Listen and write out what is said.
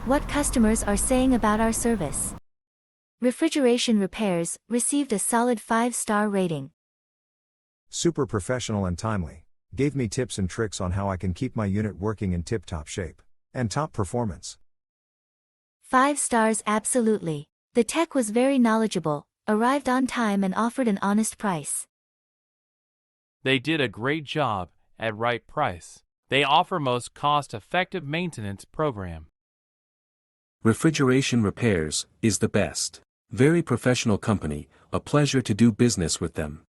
What customers are saying about our service. Refrigeration repairs received a solid 5-star rating. Super professional and timely. Gave me tips and tricks on how I can keep my unit working in tip-top shape. And top performance. 5 stars absolutely. The tech was very knowledgeable, arrived on time and offered an honest price. They did a great job at right price. They offer most cost-effective maintenance program. Refrigeration Repairs is the best. Very professional company, a pleasure to do business with them.